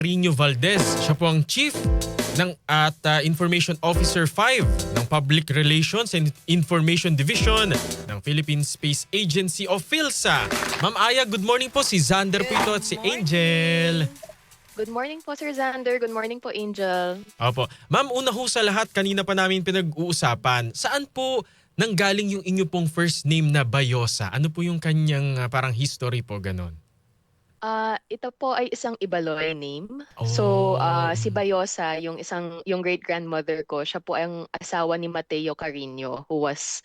Rino Valdez. Siya po ang Chief Information Officer 5 ng Public Relations and Information Division ng Philippine Space Agency o PhilSA. Ma'am Aya, good morning po. Si Xander po ito at si Angel. Good morning po, Sir Xander. Good morning po, Angel. Opo. Ma'am, una ho sa lahat, kanina pa namin pinag-uusapan. Saan po nanggaling yung inyo pong first name na Bayosa? Ano po yung kanyang parang history po, ganon? Ito po ay isang Ibaloy name. So, Oh. si Bayosa, yung great-grandmother ko, siya po ang asawa ni Mateo Carino, who was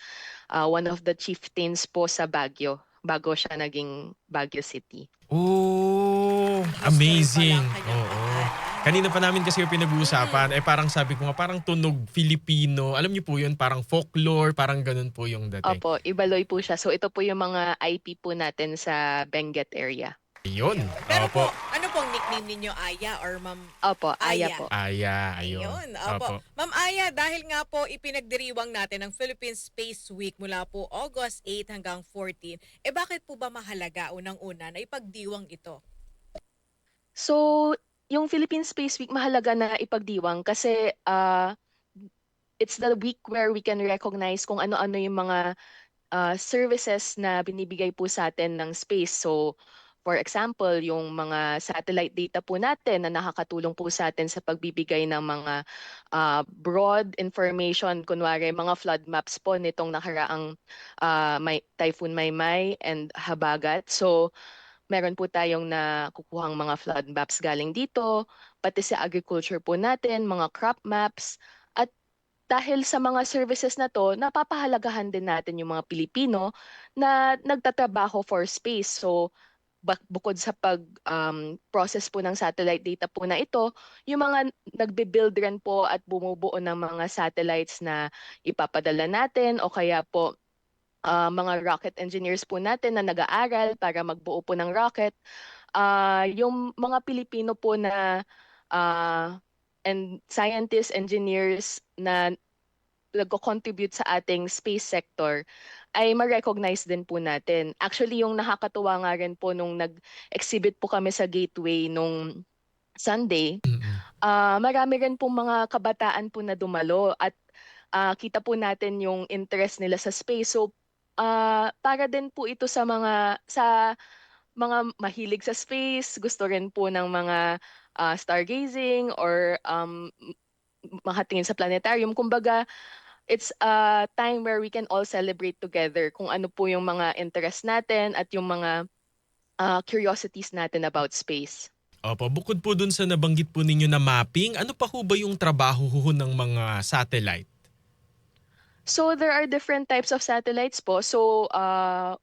one of the chieftains po sa Baguio, bago siya naging Baguio City. Oh, History pala amazing. ang kanyang Oo. pangalan. Kanina pa namin kasi yung pinag-uusapan, parang sabi ko nga, parang tunog Filipino. Alam niyo po yun, parang folklore, parang ganun po yung dating. Opo, Ibaloy po siya. So, ito po yung mga IP po natin sa Benguet area. Yun. Ayun. Pero Opo. po, ano pong nickname ninyo? Aya or Ma'am Opo, Aya Aya? po. Aya, ayun. Ayun, opo. Ma'am Aya, dahil nga po ipinagdiriwang natin ang Philippine Space Week mula po August 8 hanggang 14, bakit po ba mahalaga unang-una na ipagdiwang ito? So, yung Philippine Space Week mahalaga na ipagdiwang kasi it's the week where we can recognize kung ano-ano yung mga services na binibigay po sa atin ng space. So, for example, yung mga satellite data po natin na nakakatulong po sa atin sa pagbibigay ng mga broad information, kunwari mga flood maps po nitong nakaraang Typhoon Maymay and Habagat. So, meron po tayong nakukuhang mga flood maps galing dito, pati sa agriculture po natin, mga crop maps, at dahil sa mga services na to, napapahalagahan din natin yung mga Pilipino na nagtatrabaho for space. So, bukod sa pag-process po ng satellite data po na ito, yung mga nagbe-build rin po at bumubuo ng mga satellites na ipapadala natin o kaya po mga rocket engineers po natin na nag-aaral para magbuo po ng rocket. Yung mga Pilipino po na uh, and scientists, engineers na nagko-contribute sa ating space sector ay ma-recognize din po natin. Actually, yung nakakatuwa nga rin po nung nag-exhibit po kami sa Gateway nung Sunday, Mm-mm. marami rin po mga kabataan po na dumalo at kita po natin yung interest nila sa space. So, para din po ito sa mga mahilig sa space, gusto rin po ng mga stargazing or makatingin sa planetarium. Kumbaga, it's a time where we can all celebrate together kung ano po yung mga interest natin at yung mga curiosities natin about space. Opo, bukod po dun sa nabanggit po ninyo na mapping, ano pa ho ba yung trabaho ho ng mga satellite? So there are different types of satellites po. So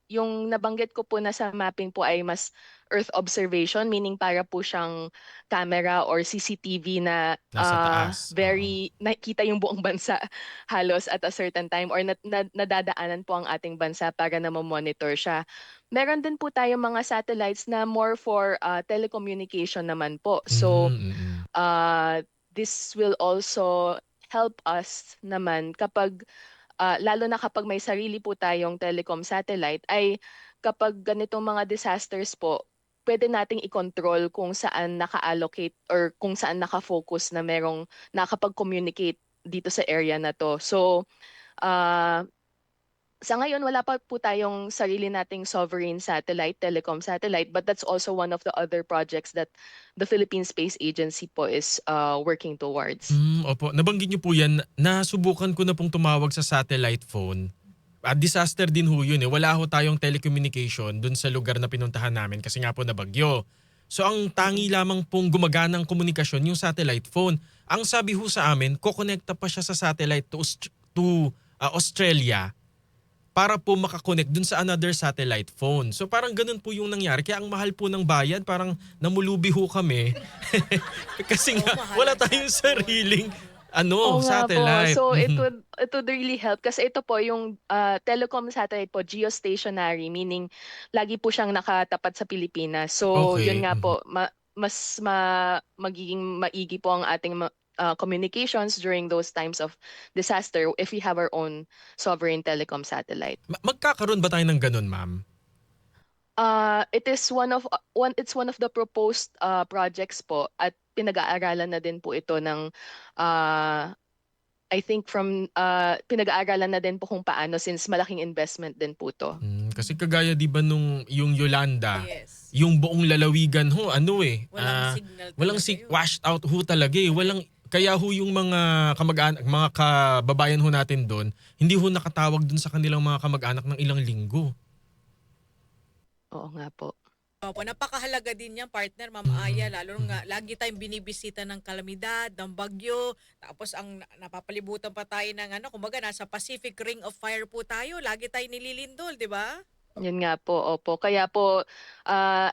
yung nabanggit ko po na sa mapping po ay mas Earth observation, meaning para po siyang camera or CCTV na Nasa taas. Oo. very nakita yung buong bansa halos at a certain time or nadadaanan po ang ating bansa para na monitor siya. Meron din po tayong mga satellites na more for telecommunication naman po. So Mm-mm. this will also help us naman lalo na kapag may sarili po tayong telecom satellite, ay kapag ganitong mga disasters po, pwede nating i-control kung saan naka-allocate or kung saan naka-focus na merong nakapag-communicate dito sa area na to. So, uh, sa ngayon, wala pa po tayong sarili nating sovereign satellite, telecom satellite, but that's also one of the other projects that the Philippine Space Agency po is working towards. Opo. Nabanggit niyo po yan, nasubukan ko na pong tumawag sa satellite phone. Disaster din ho yun eh. Wala ho tayong telecommunication dun sa lugar na pinuntahan namin kasi nga po nabagyo. So ang tangi lamang pong gumaganang komunikasyon yung satellite phone. Ang sabi ho sa amin, kokonekta pa siya sa satellite to Australia para po makakonect dun sa another satellite phone. So parang ganun po yung nangyari. Kaya ang mahal po ng bayad, parang namulubi ho kami. Kasi nga Mahal wala ang tayong cellphone. sariling Oo nga po. satellite. So it would really help kasi ito po yung telecom satellite po geostationary, meaning lagi po siyang nakatapat sa Pilipinas. So Okay. yun nga po magiging maigi po ang ating communications during those times of disaster if we have our own sovereign telecom satellite. Magkakaroon ba tayo ng ganun, ma'am? It is it's one of the proposed projects po at pinag-aaralan na din po ito ng uh, I think pinag-aaralan na din po kung paano since malaking investment din po to. Kasi kagaya 'di ba nung yung Yolanda, Yes. yung buong lalawigan ho Walang signal walang talaga yun. washed out ho talaga eh. Walang kaya ho yung mga kamag-anak, mga kababayan ho natin doon, hindi ho nakatawag doon sa kanilang mga kamag-anak ng ilang linggo. Oo nga po. Opo, napakahalaga din yan, partner, Ma'am Aya, lalo nga lagi tayong binibisita ng kalamidad, ng bagyo, tapos ang napapalibutan pa tayo ng kumbaga nasa Pacific Ring of Fire po tayo, lagi tayo nililindol, di ba? Yun nga po, opo. Kaya po,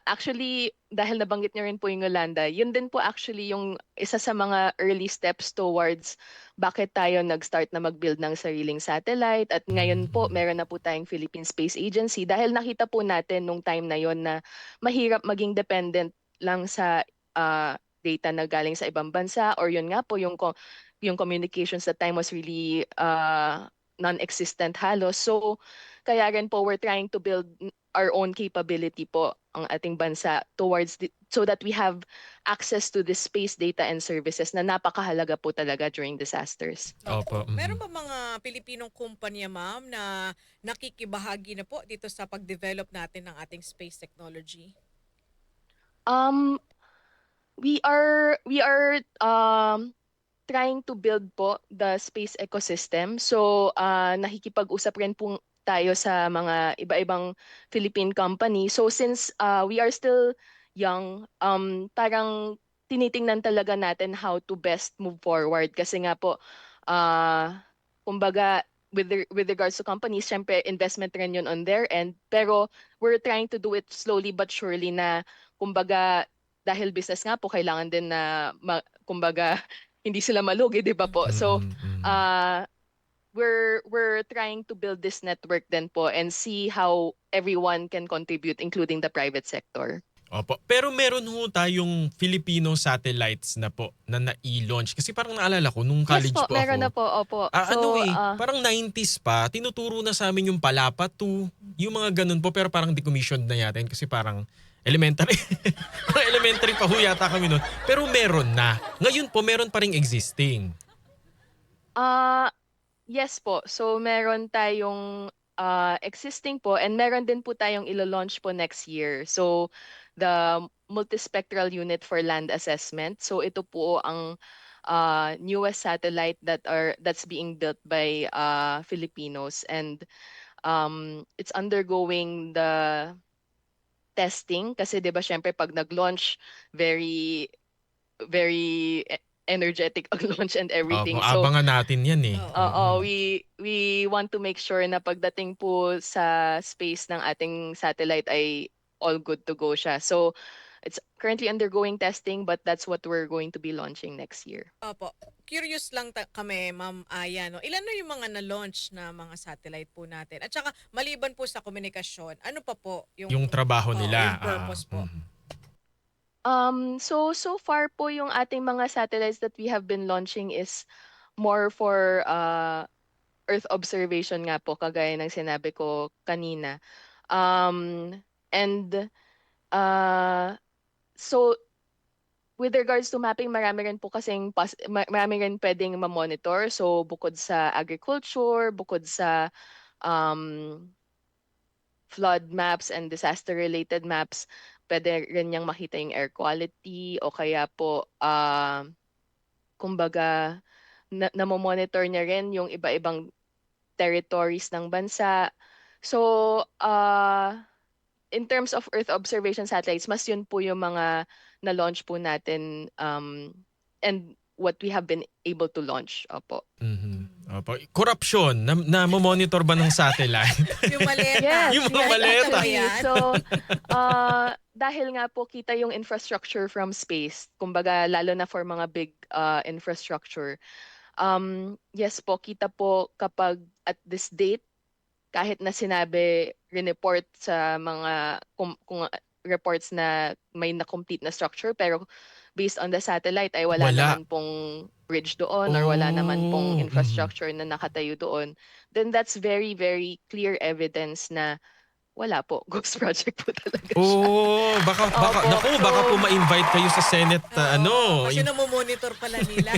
actually, dahil nabanggit niyo rin po yung Yolanda, yun din po actually yung isa sa mga early steps towards bakit tayo nag-start na mag-build ng sariling satellite. At ngayon po, meron na po tayong Philippine Space Agency dahil nakita po natin nung time na yon na mahirap maging dependent lang sa data na galing sa ibang bansa or yun nga po, yung communications that time was really non-existent halos. So, kaya rin po we're trying to build our own capability po ang ating bansa so that we have access to the space data and services na napakahalaga po talaga during disasters. Opo. Meron ba mga Pilipinong kumpanya, ma'am, na nakikibahagi na po dito sa pag-develop natin ng ating space technology? Um, we are trying to build po the space ecosystem. So, nakikipag-usap rin po tayo sa mga iba-ibang Philippine company. So, since we are still young, parang tinitingnan talaga natin how to best move forward. Kasi nga po, kumbaga, with regards to companies, syempre investment rin yun on their end. Pero we're trying to do it slowly but surely na, kumbaga, dahil business nga po, kailangan din na, kumbaga, hindi sila malugi, di ba po? So, we're trying to build this network din po and see how everyone can contribute, including the private sector. Opo. Pero meron ho tayong Filipino satellites na po na na-i-launch. Kasi parang naalala ko, nung college Yes po, po meron ako. na po, opo. Parang 90s pa, tinuturo na sa amin yung Palapa 2, yung mga ganun po, pero parang decommissioned na yata yun kasi parang elementary. Parang elementary pa ho yata kami nun. Pero meron na. Ngayon po, meron pa ring existing. Yes po. So meron tayong existing po and meron din po tayong ilo-launch po next year. So the multispectral unit for land assessment. So ito po ang newest satellite that's being built by Filipinos and it's undergoing the testing kasi 'di ba syempre pag nag-launch very very energetic ang launch and Opo, everything. So abangan natin yan eh. Oo, we want to make sure na pagdating po sa space ng ating satellite ay all good to go siya. So it's currently undergoing testing but that's what we're going to be launching next year. Opo. Curious lang kami, Ma'am Aya, no? Ilan na yung mga na-launch na mga satellite po natin? At saka, maliban po sa komunikasyon, ano pa po Yung trabaho nila. yung purpose po? So far po yung ating mga satellites that we have been launching is more for Earth observation nga po, kagaya ng sinabi ko kanina. And so with regards to mapping, marami rin po kasing marami rin pwedeng ma-monitor. So bukod sa agriculture, bukod sa flood maps and disaster-related maps, pwede rin niyang makita yung air quality o kaya po kumbaga namomonitor niya rin yung iba-ibang territories ng bansa. So, in terms of Earth observation satellites, mas yun po yung mga na-launch po natin and what we have been able to launch. Opo. Opo. Corruption, na-monitor ba ng satellite? Yung maleta. Yes, Yung mga yes, maleta. actually. So, dahil nga po kita yung infrastructure from space, kumbaga lalo na for mga big infrastructure, yes po, kita po kapag at this date, kahit na sinabi, report sa mga kung reports na may na-complete na structure, pero based on the satellite ay wala Wala. naman pong bridge doon or wala naman pong infrastructure na nakatayo doon, then that's very, very clear evidence na wala po. Ghost project po talaga siya. Oh, baka Opo. naku, baka po ma-invite kayo sa Senate Oo, kasi in- namomonitor pala nila.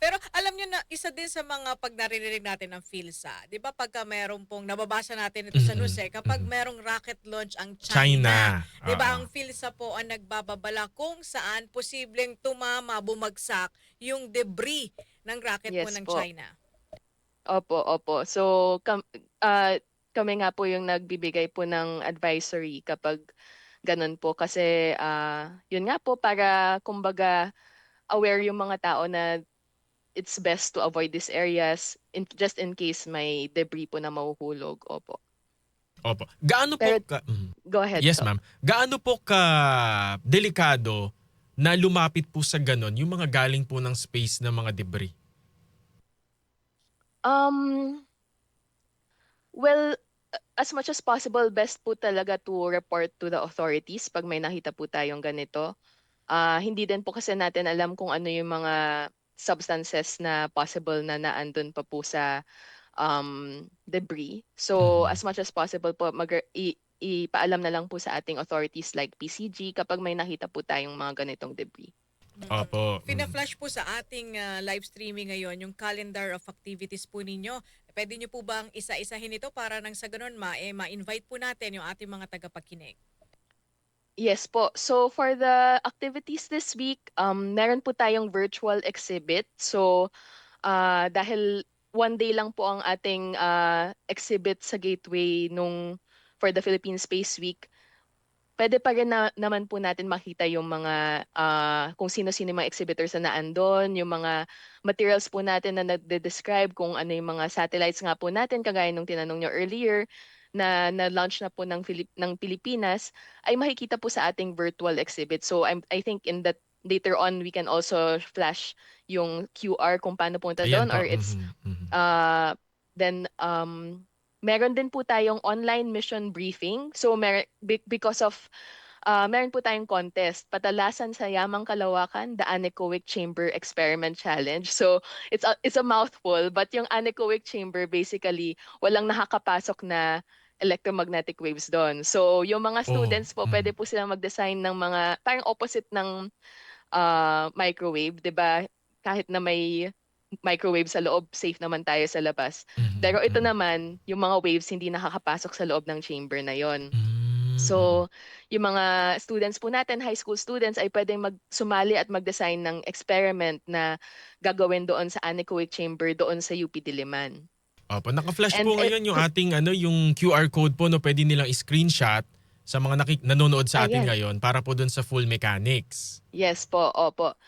Pero alam nyo na, isa din sa mga pag naririnig natin ng PhilSA, di ba pagka meron pong, nababasa natin ito sa news kapag merong rocket launch ang China, China. di ba Oo. ang PhilSA po ang nagbababala kung saan posibleng tumama, bumagsak yung debris ng rocket po Yes ng po. China. Opo, opo. So, ah, kami nga po yung nagbibigay po ng advisory kapag ganun po. Kasi, yun nga po, para kumbaga aware yung mga tao na it's best to avoid these areas just in case may debris po na mahuhulog. Opo. Opo. Gaano po Pero, ka go ahead Yes, po. ma'am. Gaano po ka delikado na lumapit po sa ganon yung mga galing po ng space na mga debris? Um, well, as much as possible, best po talaga to report to the authorities pag may nakita po tayong ganito. Hindi din po kasi natin alam kung ano yung mga substances na possible na naandun pa po sa debris. So, Mhm. as much as possible po, ipaalam na lang po sa ating authorities like PCG kapag may nakita po tayong mga ganitong debris. Opo. Fina-flash po sa ating live streaming ngayon yung calendar of activities po ninyo. Pwede nyo po bang isa-isahin ito para nang sa ganun ma-invite po natin yung ating mga tagapakinig? Yes po. So for the activities this week, meron po tayong virtual exhibit. So dahil one day lang po ang ating exhibit sa Gateway for the Philippine Space Week, pwede pa rin naman po natin makita yung mga kung sino-sino yung mga exhibitors na naandun, yung mga materials po natin na nagde-describe kung ano yung mga satellites nga po natin, kagaya nung tinanong nyo earlier, na launch na po ng Pilipinas, ay makikita po sa ating virtual exhibit. So I think in that later on we can also flash yung QR kung paano punta Ayan doon, po. or it's Mhm, mhm. then meron din po tayong online mission briefing. So because of meron po tayong contest, Patalasan sa Yamang Kalawakan, the Anechoic Chamber Experiment Challenge. So it's a mouthful, but yung anechoic chamber basically walang nakakapasok na electromagnetic waves doon. So yung mga Oh. students po, pwede po silang mag-design ng mga parang opposite ng microwave, 'di ba? Kahit na may microwave sa loob, safe naman tayo sa labas. Mhm, Pero ito mhm. naman, yung mga waves hindi nakakapasok sa loob ng chamber na yon. Mhm. So, yung mga students po natin, high school students, ay pwedeng sumali at mag-design ng experiment na gagawin doon sa anechoic chamber doon sa UP Diliman. Opo, naka-flash And po ngayon yung ating yung QR code po no, pwede nilang screenshot sa mga nanonood sa atin ayan, ngayon para po dun sa full mechanics. yes po, opo.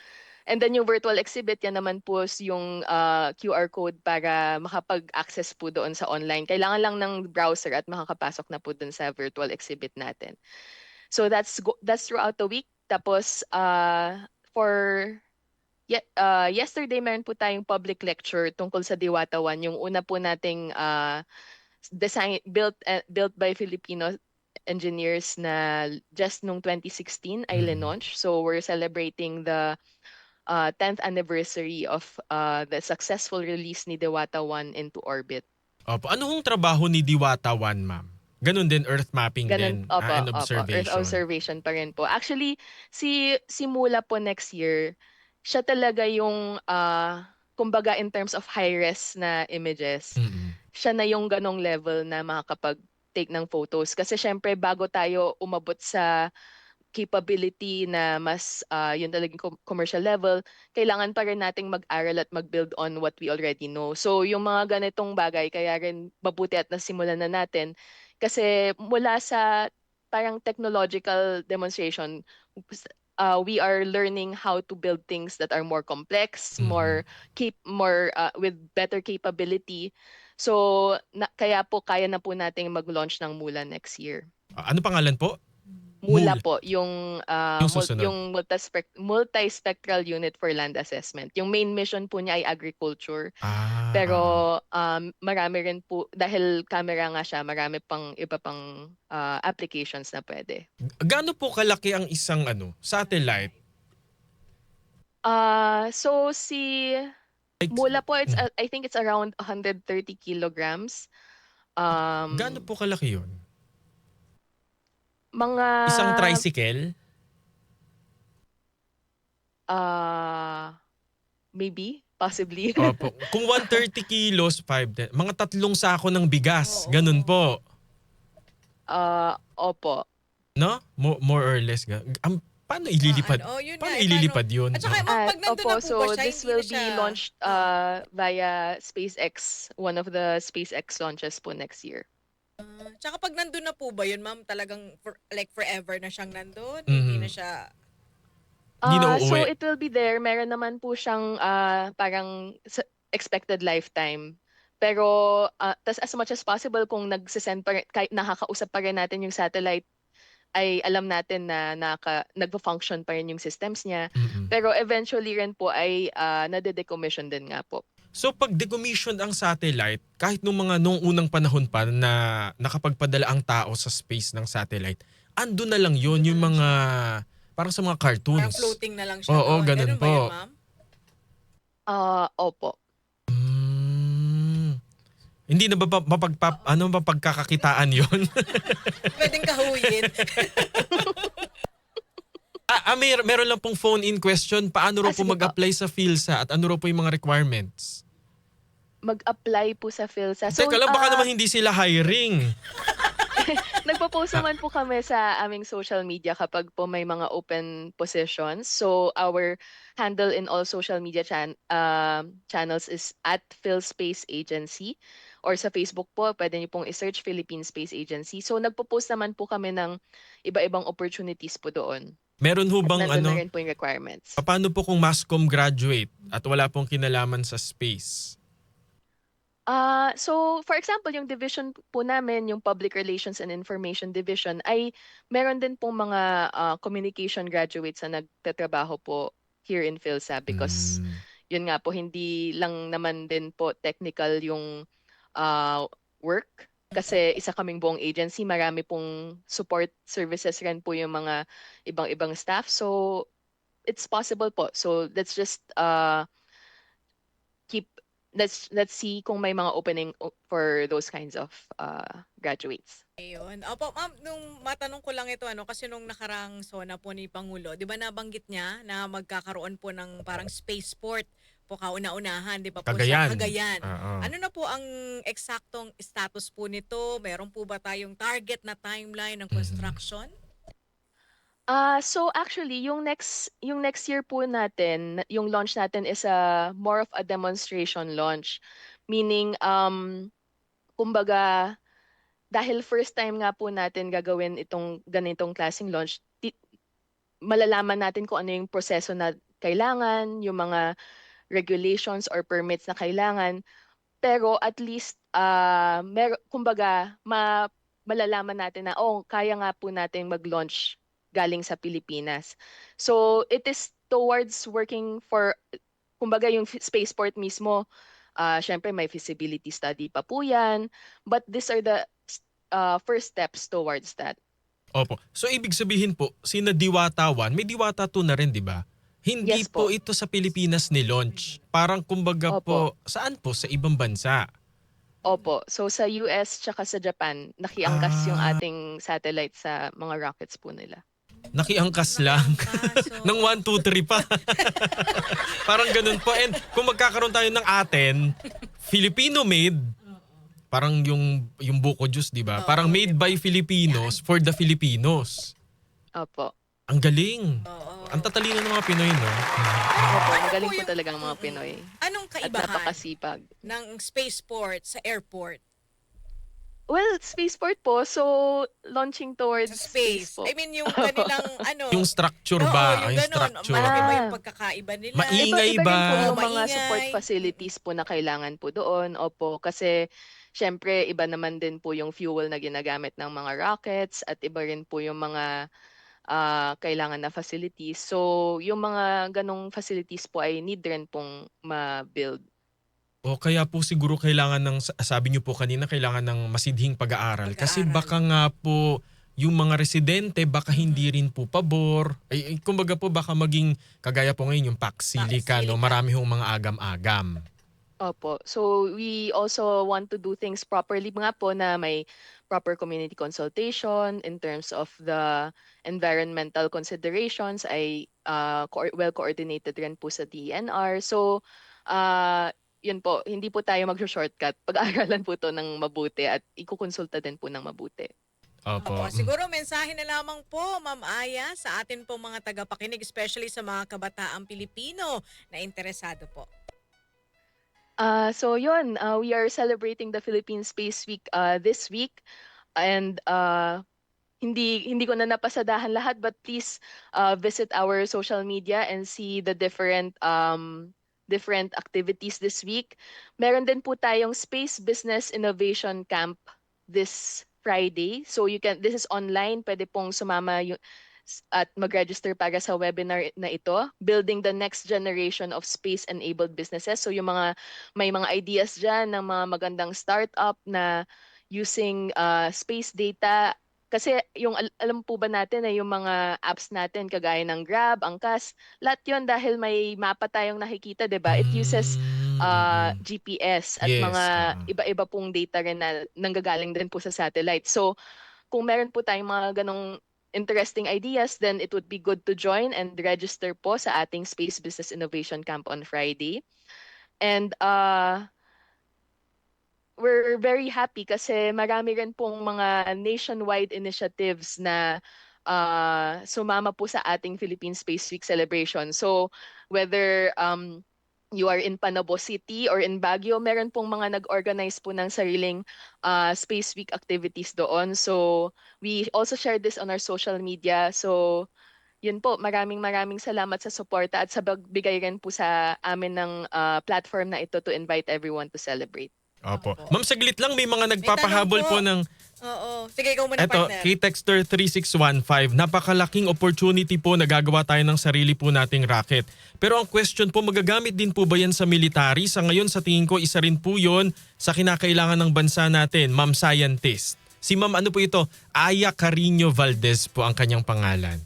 And then yung virtual exhibit, yan naman po yung QR code para makapag-access po doon sa online. Kailangan lang ng browser at makakapasok na po doon sa virtual exhibit natin. So that's throughout the week. Tapos for yesterday meron po tayong public lecture tungkol sa Diwata 1, yung una po nating design built by Filipino engineers na just nung 2016 ay Mhm. launch. So we're celebrating the 10th anniversary of the successful release ni Diwata 1 into orbit. Opo, ano hong trabaho ni Diwata 1, ma'am? Ganun din, earth mapping Ganun, din, opo, and opo. Earth observation. observation pa rin po. Actually, si Mula po next year, siya talaga yung, kumbaga in terms of high-res na images, Mm. siya na yung ganong level na makakapag-take ng photos. Kasi syempre, bago tayo umabot sa capability na mas yun talagang commercial level, kailangan pa rin nating mag-aral at mag-build on what we already know. So yung mga ganitong bagay, kaya rin mabuti at nasimulan na natin. Kasi mula sa parang technological demonstration, we are learning how to build things that are more complex, Mhm. more with better capability. So kaya po kaya na po nating mag-launch ng Mula next year. Ano pangalan po? Mula Mula. po, yung Yung susunod. yung multispectral unit for land assessment. Yung main mission po niya ay agriculture. Pero Oo. marami rin po, dahil camera nga siya, marami pang iba pang applications na pwede. Gaano po kalaki ang isang satellite? So si Like, Mula po, mm. I think it's around 130 kilograms. Gaano po kalaki yun? Mga Isang tricycle? maybe, possibly. Opo. Kung 130 kilos, 5, 10. Mga 3 sako ng bigas. Oo. Ganun po. Opo. No? More or less. Paano ililipad? Oh, yun Paano nga, ililipad yun? At saka, ma'am, pag nandun Opo, na po so ba siya, this hindi will na be siya... launched via SpaceX, one of the SpaceX launches po next year. Tsaka pag nandun na po ba yun, ma'am, talagang like forever na siyang nandun? Mhm. Hindi na siya... Hindi na So uuwi. it will be there. Meron naman po siyang parang expected lifetime. Pero tas as much as possible kung nagsisend pa rin, kahit nakakausap pa rin natin yung satellite, ay alam natin na nagpo-function pa rin yung systems niya. Mm-mm. Pero eventually rin po ay nade-decommission din nga po. So pag decommissioned ang satellite, kahit nung unang panahon pa na nakapagpadala ang tao sa space ng satellite, ando na lang yun, yung mga, parang sa mga Parang cartoons. floating na lang siya. Oo, doon. ganun Ganun ba yun, po. ma'am? Opo. Hindi na ba mapagkakakitaan yun? Pwedeng kahuyin. Meron lang pong phone-in question. Paano raw po Sige po. mag-apply sa PhilSA at ano raw po yung mga requirements? Mag-apply po sa PhilSA. Teka lang, baka naman hindi sila hiring. Nagpo-post naman po kami sa aming social media kapag po may mga open positions. So our handle in all social media channels is @PhilSpace Agency, or sa Facebook po, pwede niyo pong i-search Philippine Space Agency. So nagpo-post naman po kami ng iba-ibang opportunities po doon. Meron ho At bang nandun na rin po yung requirements. paano po kung masscom graduate at wala pong kinalaman sa space? So for example, yung division po namin, yung Public Relations and Information Division, ay meron din pong mga communication graduates na nagtatrabaho po here in PhilSA because yun nga po, hindi lang naman din po technical yung work. Kasi isa kaming buong agency, marami pong support services rin po yung mga ibang staff. So it's possible po. So let's just let's see kung may mga opening for those kinds of graduates. Ayun. Opo, ma'am, nung matanong ko lang ito, kasi nung nakarang SONA po ni Pangulo, di ba nabanggit niya na magkakaroon po ng parang spaceport po kauna-unahan, di ba po Cagayan. sa Cagayan. Oo. Ano na po ang eksaktong status po nito? Meron po ba tayong target na timeline ng construction? So actually, yung next year po natin, yung launch natin is more of a demonstration launch. Meaning, kumbaga, dahil first time nga po natin gagawin itong ganitong klaseng launch, malalaman natin kung ano yung proseso na kailangan, yung mga regulations or permits na kailangan. Pero at least, kumbaga, malalaman natin na, kaya nga po natin mag-launch galing sa Pilipinas. So it is towards working for, kumbaga yung spaceport mismo, syempre may feasibility study pa po yan, but these are the first steps towards that. Opo. So ibig sabihin po, sina Diwata 1, may Diwata 2 na rin, di ba? Hindi Yes po po. ito sa Pilipinas ni launch. Parang kumbaga po, Opo. saan po? Sa ibang bansa. Opo. So sa US tsaka sa Japan, nakiangkas yung Ah. ating satellite sa mga rockets po nila. Nakiangkas lang. Kaso, Nang 1, 2, 3 pa. Parang ganun po. And kung magkakaroon tayo ng atin, Filipino-made, parang yung buko juice, di ba? Oo, Parang made diba? by Filipinos for the Filipinos. Opo. Ang galing. Oo. Ang tatalino ng mga Pinoy, no? Opo, Ano magaling po po yung- talaga ang mga Pinoy. Anong At kaibahan napakasipag. ng spaceport sa airport? Well, spaceport po, so launching towards Sa space. po. I mean, yung kanilang Yung structure Oo, ba? yung Yung ganun. structure. Malaki ba Ah. yung pagkakaiba nila? Maingay Iba-iba rin ba? po yung mga Maingay. support facilities po na kailangan po doon. Opo, kasi syempre iba naman din po yung fuel na ginagamit ng mga rockets at iba rin po yung mga kailangan na facilities. So, yung mga ganong facilities po ay need rin pong ma-build. O kaya po siguro kailangan ng, sabi niyo po kanina, kailangan ng masidhing pag-aaral. Kasi Pag-aaral. baka nga po yung mga residente baka hindi rin po pabor. Kumbaga po baka maging kagaya po ngayon yung Pax Silica, no? Silica. Marami hong mga agam-agam. Opo. So we also want to do things properly nga po na may proper community consultation in terms of the environmental considerations ay well coordinated rin po sa DNR. So yun po, hindi po tayo mag-shortcut. Pag-aaralan po to ng mabuti at ikukonsulta din po ng mabuti. Opo, Opo. siguro mensahe na lamang po, Ma'am Aya, sa atin po mga tagapakinig, especially sa mga kabataang Pilipino na interesado po. So yun, we are celebrating the Philippine Space Week this week, and hindi ko na napasadahan lahat, but please visit our social media and see the different activities this week. Meron din po tayong Space Business Innovation Camp this Friday. So this is online, pwede pong sumama at mag-register para sa webinar na ito, Building the Next Generation of Space-Enabled Businesses. So may mga ideas dyan ng mga magandang startup na using space data. Kasi alam po ba natin na yung mga apps natin kagaya ng Grab, Angkas, lahat yun dahil may mapa tayong nakikita, 'di ba? It uses GPS at Yes. mga iba-iba pong data rin na nanggagaling din po sa satellite. So kung meron po tayong mga ganong interesting ideas, then it would be good to join and register po sa ating Space Business Innovation Camp on Friday. And we're very happy kasi marami rin pong mga nationwide initiatives na sumama po sa ating Philippine Space Week celebration. So whether you are in Panabo City or in Baguio, meron pong mga nag-organize po ng sariling Space Week activities doon. So we also share this on our social media. So yun po, maraming salamat sa suporta at sa pagbigay rin po sa amin ng platform na ito to invite everyone to celebrate. Opo. Opo. Ma'am, saglit lang, may mga May nagpapahabol tanong po. po ng Oo. Sige, ikaw muna, eto, partner. kay Texter 3615, napakalaking opportunity po, nagagawa tayo ng sarili po nating rocket. Pero ang question po, magagamit din po ba yan sa military? Sa ngayon, sa tingin ko, isa rin po yun sa kinakailangan ng bansa natin, Ma'am Scientist. Si Ma'am, ano po ito? Aya Carino Valdez po ang kanyang pangalan.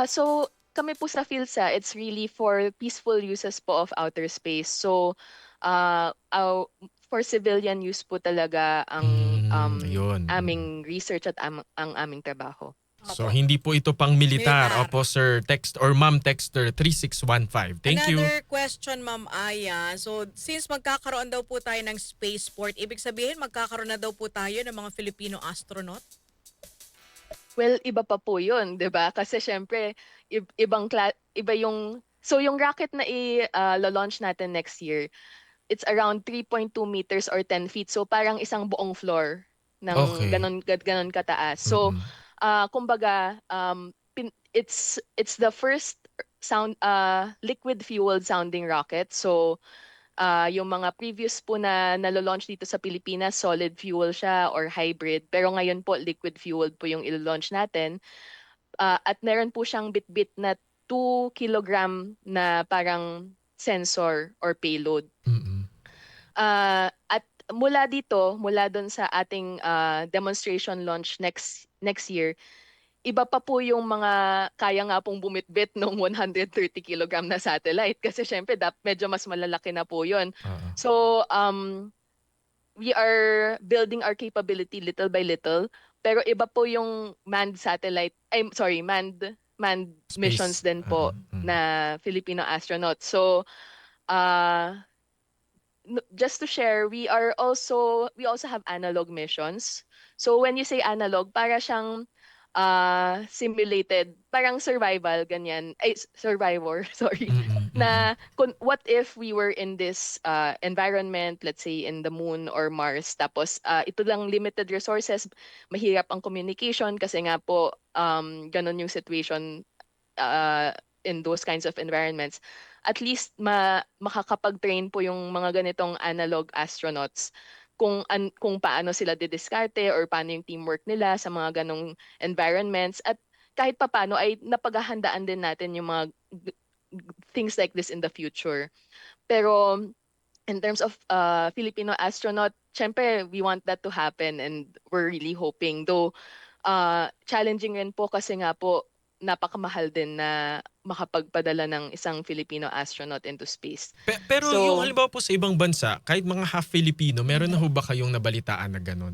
So kami po sa PhilSA, it's really for peaceful uses po of outer space. So uh, uh, for civilian use po talaga ang Ayun. aming research at ang aming trabaho. So Opo. hindi po ito pang militar. Militar. Opo, Sir Text or Ma'am Texter 3615. Thank you. Another question, Ma'am Aya. So, since magkakaroon daw po tayo ng spaceport, ibig sabihin magkakaroon na daw po tayo ng mga Filipino astronaut? Well, iba pa po 'yun, 'di ba? Kasi syempre iba yung yung rocket na i-launch natin next year. It's around 3.2 meters or 10 feet. So parang isang buong floor ng Okay. ganon kataas. So Mm-mm. kumbaga it's the first liquid fueled sounding rocket. So yung mga previous po na nalo-launch dito sa Pilipinas, solid fuel siya or hybrid. Pero ngayon po, liquid fueled po yung ilo-launch natin. At meron po siyang bit-bit na 2 kilogram na parang sensor or payload. Mm-mm. At mula doon sa ating demonstration launch next year, iba pa po yung mga kaya nga pong bumitbit ng 130 kilogram na satellite kasi syempre medyo mas malalaki na po yun. Oo. So we are building our capability little by little, pero iba po yung manned missions din po na Filipino astronauts. So just to share, we also have analog missions. So when you say analog, para siyang simulated, parang survival, ganyan. Ay, survivor, sorry. Na what if we were in this environment, let's say in the moon or Mars, tapos ito lang limited resources, mahirap ang communication kasi nga po ganun yung situation in those kinds of environments. At least makakapag-train po yung mga ganitong analog astronauts kung paano sila didiskarte or paano yung teamwork nila sa mga ganong environments, at kahit papaano ay napaghahandaan din natin yung mga things like this in the future. Pero in terms of Filipino astronaut, syempre we want that to happen and we're really hoping. Though challenging rin po kasi nga po napakamahal din na makapagpadala ng isang Filipino astronaut into space. Pero So- yung halimbawa po sa ibang bansa, kahit mga half Filipino, meron na ho ba kayong nabalitaan na ganun?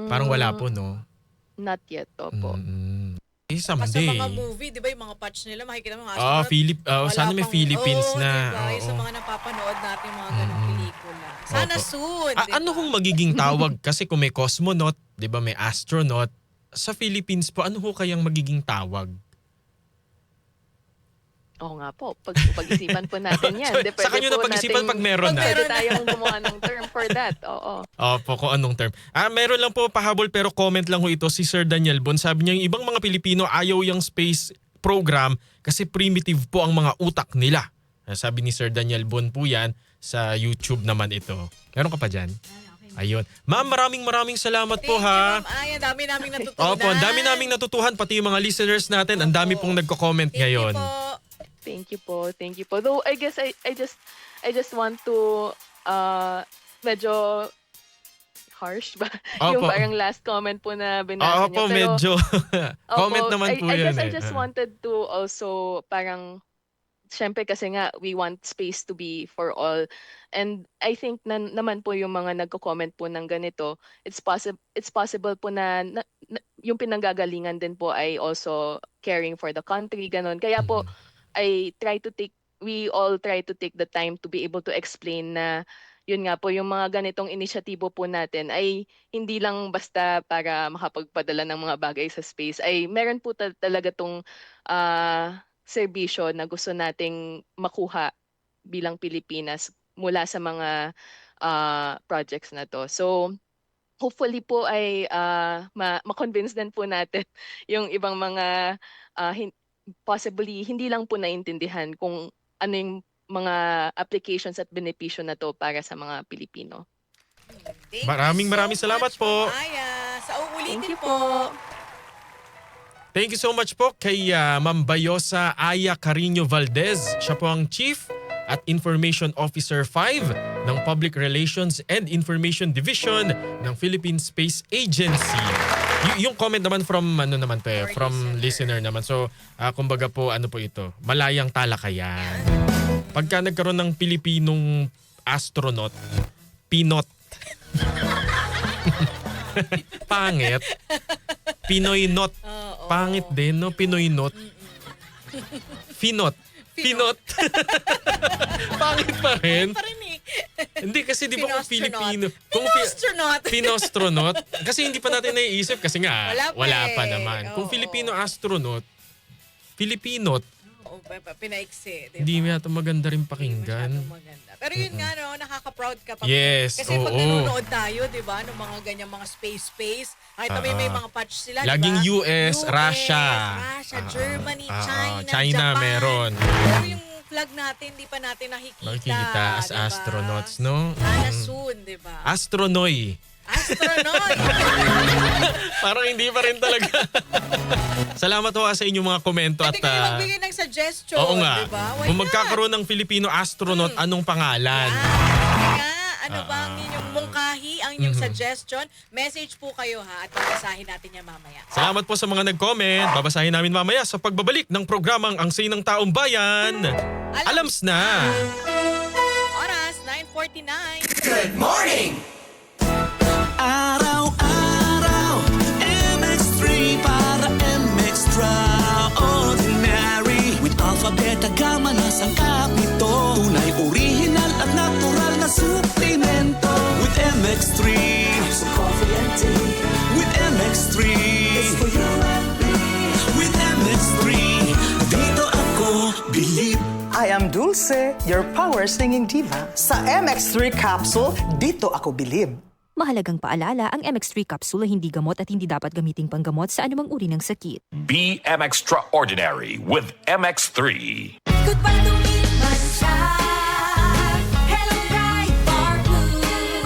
Parang wala po, no? Not yet, opo. Kasi Someday. mga movie, di ba yung mga patch nila, makikita mo mga Ah, astronaut, wala sana may pang- Philippines Oo, na. Diba? Yung sa Oo. mga napapanood natin mga ganong pelikula. Sana Opo. soon, diba? Ano kung magiging tawag? Kasi kung may cosmonaut, di ba may astronaut, sa Philippines po, ano ho kayang magiging tawag? Oo nga po, pag-isipan po natin yan. Di, Sa kanyo na pwede po pag-isipan nating- pag meron na. Pwede tayong gumawa ng term for that. Oo. Opo, kung anong term. Meron lang po pahabol pero comment lang ho ito si Sir Daniel Bon. Sabi niya yung ibang mga Pilipino ayaw yung space program kasi primitive po ang mga utak nila. Sabi ni Sir Daniel Bon po yan sa YouTube naman ito. Meron ka pa dyan? Ayun. Ma'am, maraming salamat po Thank you, ha. Ma'am Ay, ang dami naming natutunan. Opo, ang dami naming natutuhan pati yung mga listeners natin. Ang dami pong nagko-comment Thank you ngayon. po. Thank you po. Thank you po. Though I guess I just want to medyo harsh ba? Yung Opo. parang last comment po na binasa Opo, niyo. Pero, medyo. Comment opo, naman po I yan. guess I just wanted to also parang syempre kasi nga we want space to be for all. And I think naman po yung mga nagko-comment po ng ganito, it's possible po na yung pinanggagalingan din po ay also caring for the country, ganun. Kaya po we all try to take the time to be able to explain na yun nga po, yung mga ganitong inisyatibo po natin ay hindi lang basta para makapagpadala ng mga bagay sa space. Ay meron po talaga tong serbisyo na gusto nating makuha bilang Pilipinas mula sa mga projects na to. So, hopefully po ay ma-convince din po natin yung ibang mga possibly hindi lang po naintindihan kung ano yung mga applications at benepisyo na to para sa mga Pilipino. Thank Maraming you so salamat much, po. Ma'am Aya. Sa uulitin Thank you po. po. Thank you so much po kay Ma'am Bayosa Aya Carino Valdez. Siya po ang Chief at Information Officer 5 ng Public Relations and Information Division ng Philippine Space Agency. Yung comment naman from from listener naman. So, kumbaga po ano po ito, malayang talakayan. Pagka nagkaroon ng Pilipinong astronaut, Pinot. Pangit. Pinoy not. Pangit din, no? Pinoy not. Finot. Pinot. Pangit pa rin. Pa rin eh. Hindi kasi di ba kung Pinostronaut. Filipino. Pinostronaut. Pinostronaut. Kasi hindi pa natin naiisip kasi nga Wala wala pa pa eh. naman. Kung Oo. Filipino astronaut, Filipinot, Oo, pinaiksi, diba? hindi yata maganda rin Hindi pakinggan. masyadong maganda. Pero yun nga, no, nakaka-proud ka pa. Yes, Kasi pag oo. nanonood tayo, di ba, ng mga ganyang mga space, kahit may mga patch sila, di ba? Laging US, Russia. Germany, China, China Japan. meron. Pero yung flag natin, di pa natin nakikita. Nakikita as diba? astronauts, no? Sana soon, di ba? Astronoy. Astronaut! Parang hindi pa rin talaga. Salamat ho sa inyong mga komento at Pwede kayo magbigay ng suggestion, oo nga. di ba? Kung magkakaroon ng Filipino astronaut, anong pangalan? Ano ba ang inyong mungkahi, ang inyong suggestion? Message po kayo ha at babasahin natin yan mamaya. Salamat po sa mga nag-comment. Babasahin namin mamaya sa pagbabalik ng programang Ang Say ng Taong Bayan. Alams na! Oras, 9:49. Araw-araw, MX3 para MX-Traordinary. With Alpha, Beta, Gamma na sangkap nito. Tunay, original at natural na suplemento. With MX3, so coffee and tea. With MX3, it's for you and me. With MX3, dito ako believe. I am Dulce, your power singing diva. Sa MX3 capsule, dito ako bilib. Mahalagang paalala, ang MX3 capsule ay hindi gamot at hindi dapat gamiting panggamot sa anumang uri ng sakit. Be extraordinary with MX3. Goodbye to me, Mancha. Hello, bright bar blue.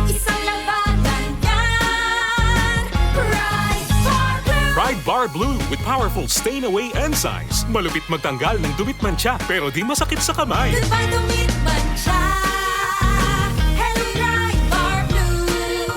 Isang labanan yan. Bright bar blue. Pride Bar Blue with powerful stain-away enzymes. Malupit magtanggal ng dumit mancha pero di masakit sa kamay. Goodbye to me, Mancha. Hello, bright bar blue.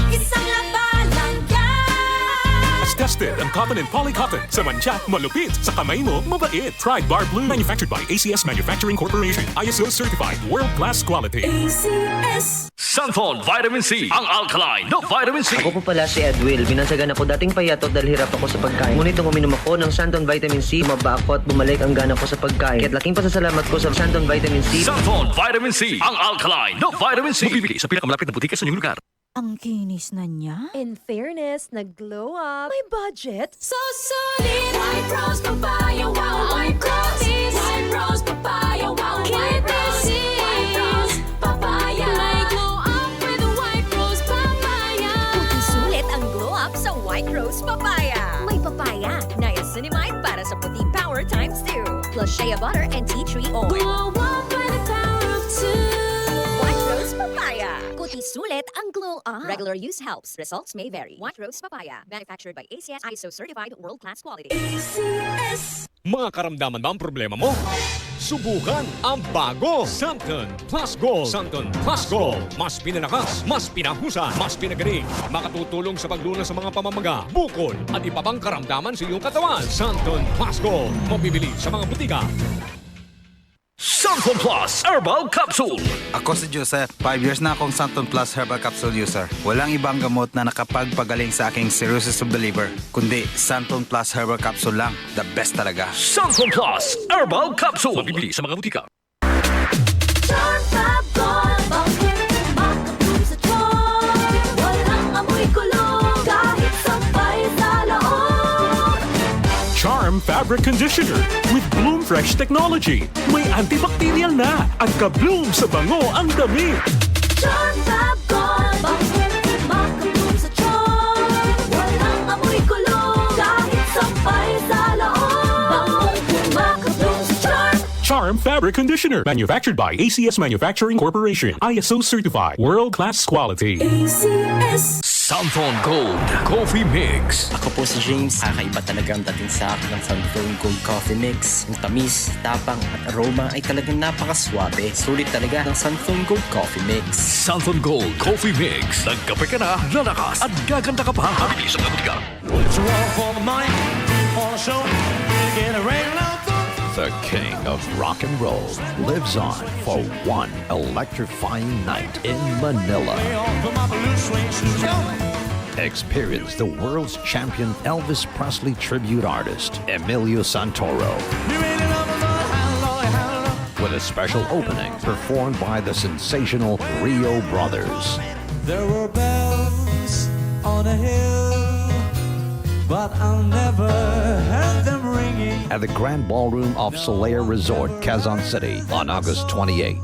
Isang labanan yan. Askas Trusted ang cotton and polycotton. Sa mancha, malupit. Sa kamay mo, mabait. Pride Bar Blue. Manufactured by ACS Manufacturing Corporation. ISO certified. World-class quality. ACS. Sunphone Vitamin C, ang alkaline no vitamin C. Ako po pala si Edwil. Binansagan ako dating payatot dahil hirap ako sa pagkain. Ngunit nung uminom ako ng Santon Vitamin C, maba ako at bumalik ang gana ko sa pagkain. Kaya't laking pasasalamat ko sa Santon Vitamin C. Sunphone Vitamin C, ang alkaline no vitamin C. Mabibili sa pinakamalapit na butika sa inyong lugar. Ang kinis na niya. In fairness, nag-glow up. May budget. So solid. White Rose Papaya. Wow. White Rose. White Rose Papaya. Wow. White Rose. White Rose Papaya. May glow up with White Rose Papaya. Puti sulit ang glow up sa White Rose Papaya. May papaya, niacinamide para sa puti power times 2. Plus shea butter and tea tree oil. Glow up with the power of 2. White Rose Papaya. Puti sulit ang glow up. Regular use helps. Results may vary. White Rose Papaya. Manufactured by ACS ISO certified world-class quality. ACS. Mga karamdaman ba ang problema mo? Subukan ang bago Santon Plus Gold. Santon Plus Gold. Mas pinalakas, mas pinahusan, mas pinagaling. Makatutulong sa paglunas sa mga pamamaga, bukol at iba pang karamdaman sa iyong katawan. Santon Plus Gold. Mabibili sa mga butika. Sunphone Plus Herbal Capsule. Ako si Joseph. 5 years na akong Santon Plus Herbal Capsule user. Walang ibang gamot na nakapagpagaling sa aking cirrhosis of the liver, kundi Santon Plus Herbal Capsule lang. The best talaga. Sunphone Plus Herbal Capsule. Mabibili sa mga butika. Charm Fab Gold. Bakit makapun sa tiyan? Walang amoy kulong kahit sampay sa loob. Charm Fabric Conditioner with Bloom Fresh Technology. May antibacterial na at ka-bloom sa bango ang damit. Charm Fab Gold. Bakit makapun sa tiyan? Walang amoy kulong kahit sampay sa loob. Bangong makapun sa Charm. Charm Fabric Conditioner. Manufactured by ACS Manufacturing Corporation. ISO certified. World-class quality. ACS. Sunphone Gold Coffee Mix. Ako po si James. Kakaiba talaga ang dating sa akin ng Santon Gold Coffee Mix. Ang tamis, tapang at aroma ay talagang napakaswabe. Sulit talaga ng Santon Gold Coffee Mix. Sunphone Gold Coffee Mix. Nagkape ka na, lalakas at gaganda ka pa. Mabibili sa mga butika. The king of rock and roll lives on for one electrifying night in Manila. Experience the world's champion Elvis Presley tribute artist, Emilio Santoro. With a special opening performed by the sensational Rio Brothers. There were bells on a hill, but I'll never have them ringing. At the Grand Ballroom of Solaire Resort, Quezon City on August 28.